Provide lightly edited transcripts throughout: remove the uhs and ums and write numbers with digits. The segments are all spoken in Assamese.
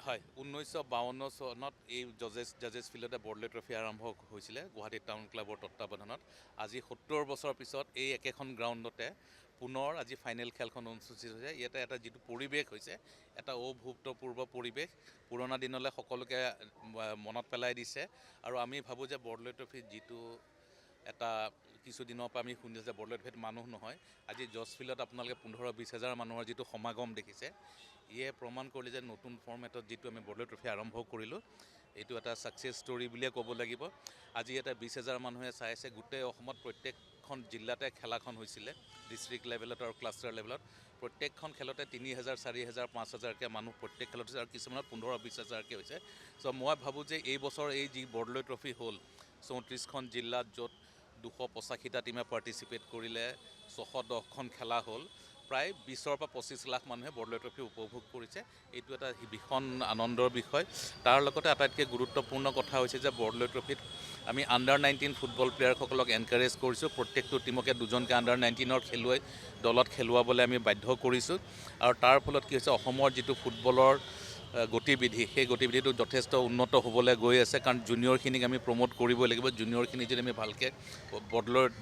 হয় 1952 চনত এই জাজেছ ফিল্ডতে বৰদলৈ ট্ৰফি আৰম্ভ হৈছিলে গুৱাহাটী টাউন ক্লাবৰ তত্বাৱধানত। আজি 70 বছৰ পিছত এই একেখন গ্ৰাউণ্ডতে পুনৰ আজি ফাইনেল খেলখন অনুষ্ঠিত হৈছে। ইয়াতে এটা যিটো পৰিৱেশ হৈছে, এটা অভূতপূৰ্ব পৰিৱেশ, পুৰণা দিনলৈ সকলোকে মনত পেলাই দিছে। আৰু আমি ভাবোঁ যে বৰদলৈ ট্ৰফিত যিটো এটা কিছুদিনৰ পৰা আমি শুনি আছোঁ যে বৰদলৈ ট্ৰফিত মানুহ নহয়, আজি জজ ফিল্ডত আপোনালোকে 15-20 হাজাৰ মানুহৰ যিটো সমাগম দেখিছে, ইয়ে প্ৰমাণ কৰিলে যে নতুন ফৰ্মেটত যিটো আমি বৰদলৈ ট্ৰফি আৰম্ভ কৰিলোঁ, এইটো এটা ছাকচেছ ষ্টৰী বুলিয়ে ক'ব লাগিব। আজি এটা 20 হাজাৰ মানুহে চাইছে। গোটেই অসমত প্ৰত্যেকখন জিলাতে খেলাখন হৈছিলে, ডিষ্ট্ৰিক্ট লেভেলত আৰু ক্লাষ্টাৰ লেভেলত। প্ৰত্যেকখন খেলতে 3 হাজাৰ, 4 হাজাৰ, 5 হাজাৰকৈ মানুহ প্ৰত্যেক খেলত হৈছে, আৰু কিছুমানত 15-20 হাজাৰকৈ হৈছে। চ' মই ভাবোঁ যে এই বছৰ এই যি বৰদলৈ ট্ৰফি হ'ল 34খন জিলাত, য'ত 285টা টীমে পাৰ্টিচিপেট কৰিলে, 610খন খেলা হ'ল, প্ৰায় 20-ৰ পৰা 25 লাখ মানুহে বৰদলৈ ট্ৰফি উপভোগ কৰিছে। এইটো এটা ভীষণ আনন্দৰ বিষয়। তাৰ লগতে আটাইতকৈ গুৰুত্বপূৰ্ণ কথা হৈছে যে বৰদলৈ ট্ৰফিত আমি আণ্ডাৰ-19 ফুটবল প্লেয়াৰসকলক এনকাৰেজ কৰিছোঁ। প্ৰত্যেকটো টিমকে 2জনকৈ আণ্ডাৰ-19ৰ খেলুৱৈ দলত খেলুৱাবলৈ আমি বাধ্য কৰিছোঁ। আৰু তাৰ ফলত কি হৈছে, অসমৰ যিটো ফুটবলৰ গতিবিধি, সেই গতিবিধিটো যথেষ্ট উন্নত হ'বলৈ গৈ আছে। কাৰণ জুনিয়ৰখিনিক আমি প্ৰমোট কৰিবই লাগিব। জুনিয়ৰখিনি যদি আমি ভালকৈ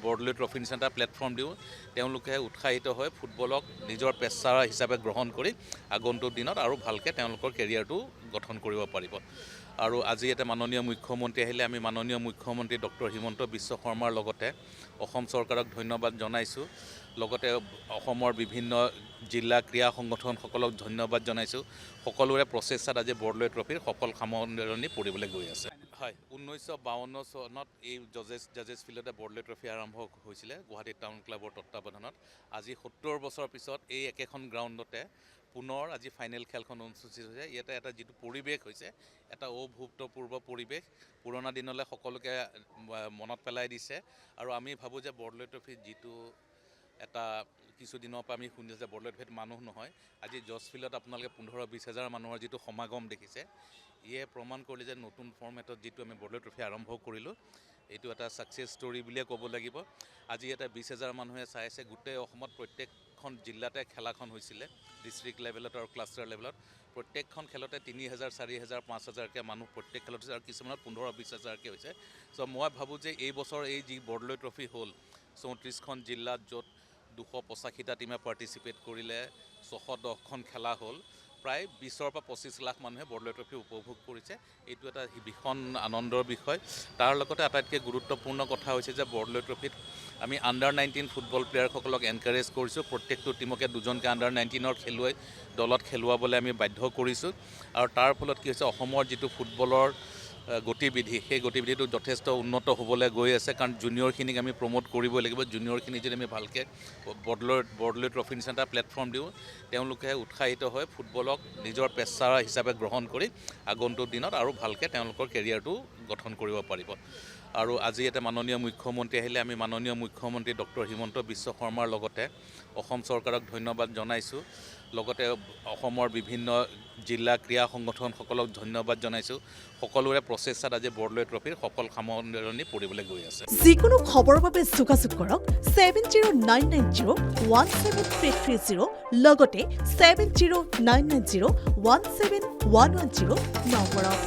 বৰদলৈ ট্ৰফি নিচিনা এটা প্লেটফৰ্ম দিওঁ, তেওঁলোকে উৎসাহিত হৈ ফুটবলক নিজৰ পেছা হিচাপে গ্ৰহণ কৰি আগন্তুক দিনত আৰু ভালকৈ তেওঁলোকৰ কেৰিয়াৰটো গঠন কৰিব পাৰিব। আৰু আজি এটা মাননীয় মুখ্যমন্ত্ৰী আহিলে, আমি মাননীয় মুখ্যমন্ত্ৰী ডক্টৰ হিমন্ত বিশ্ব শৰ্মাৰ লগতে অসম চৰকাৰক ধন্যবাদ জনাইছোঁ। লগতে অসমৰ বিভিন্ন জিলা ক্ৰীড়া সংগঠনসকলক ধন্যবাদ জনাইছোঁ। সকলোৰে প্ৰচেষ্টাত আজি বৰদলৈ ট্ৰফিৰ সফল সামৰণি পৰিবলৈ গৈ আছে। হয় 1952 চনত এই জাজেছ ফিল্ডতে বৰদলৈ ট্ৰফি আৰম্ভ হৈছিলে গুৱাহাটী টাউন ক্লাবৰ তত্বাৱধানত। আজি 70 বছৰ পিছত এই একেখন গ্ৰাউণ্ডতে পুনৰ আজি ফাইনেল খেলখন অনুষ্ঠিত হৈছে। ইয়াতে এটা যিটো পৰিৱেশ হৈছে, এটা অভূতপূৰ্ব পৰিৱেশ, পুৰণা দিনলৈ সকলোকে মনত পেলাই দিছে। আৰু আমি ভাবোঁ যে বৰদলৈ ট্ৰফিত যিটো এটা কিছুদিনৰ পৰা আমি শুনি আছোঁ যে বৰদলৈ ট্ৰফিত মানুহ নহয়, আজি জজ ফিল্ডত আপোনালোকে 15-20 হাজাৰ মানুহৰ যিটো সমাগম দেখিছে, ইয়ে প্ৰমাণ কৰিলে যে নতুন ফৰ্মেটত যিটো আমি বৰদলৈ ট্ৰফি আৰম্ভ কৰিলোঁ, এইটো এটা ছাকচেছ ষ্টৰী বুলিয়ে ক'ব লাগিব। আজি এটা 20 হাজাৰ মানুহে চাইছে। গোটেই অসমত প্ৰত্যেকখন জিলাতে খেলাখন হৈছিলে, ডিষ্ট্ৰিক্ট লেভেলত আৰু ক্লাষ্টাৰ লেভেলত। প্ৰত্যেকখন খেলতে 3 হাজাৰ, 4 হাজাৰ, 5 হাজাৰকৈ মানুহ প্ৰত্যেক খেলত হৈছে, আৰু কিছুমানত 15-20 হাজাৰকৈ হৈছে। চ' মই ভাবোঁ যে এই বছৰ এই যি বৰদলৈ ট্ৰফি হ'ল 34খন জিলাত, য'ত 285টা টীমে পাৰ্টিচিপেট কৰিলে, 610খন খেলা হ'ল, প্ৰায় 20-ৰ পৰা 25 লাখ মানুহে বৰদলৈ ট্ৰফি উপভোগ কৰিছে। এইটো এটা ভীষণ আনন্দৰ বিষয়। তাৰ লগতে আটাইতকৈ গুৰুত্বপূৰ্ণ কথা হৈছে যে বৰদলৈ ট্ৰফিত আমি আণ্ডাৰ-19 ফুটবল প্লেয়াৰসকলক এনকাৰেজ কৰিছোঁ। প্ৰত্যেকটো টিমকে 2জনকৈ আণ্ডাৰ-19ৰ খেলুৱৈ দলত খেলুৱাবলৈ আমি বাধ্য কৰিছোঁ। আৰু তাৰ ফলত কি হৈছে, অসমৰ যিটো ফুটবলৰ গতিবিধি, সেই গতিবিধিটো যথেষ্ট উন্নত হ'বলৈ গৈ আছে। কাৰণ জুনিয়ৰখিনিক আমি প্ৰমোট কৰিবই লাগিব। জুনিয়ৰখিনি যদি আমি ভালকৈ বৰদলৈ ট্ৰফি নিচিনা এটা প্লেটফৰ্ম দিওঁ, তেওঁলোকে উৎসাহিত হৈ ফুটবলক নিজৰ পেছা হিচাপে গ্ৰহণ কৰি আগন্তুক দিনত আৰু ভালকৈ তেওঁলোকৰ কেৰিয়াৰটো গঠন কৰিব পাৰিব। আৰু আজি এটা মাননীয় মুখ্যমন্ত্ৰী আহিলে, আমি মাননীয় মুখ্যমন্ত্ৰী ডক্টৰ হিমন্ত বিশ্ব শৰ্মাৰ লগতে অসম চৰকাৰক ধন্যবাদ জনাইছোঁ। লগতে অসমৰ বিভিন্ন জিলা ক্ৰীড়া সংগঠনসকলক ধন্যবাদ জনাইছোঁ। সকলোৰে প্ৰচেষ্টাত আজি বৰদলৈ ট্ৰফিৰ সফল সামৰণি পৰিবলৈ গৈ আছে। যিকোনো খবৰৰ বাবে যোগাযোগ কৰক 7099017330 লগতে 7099017110 নম্বৰত।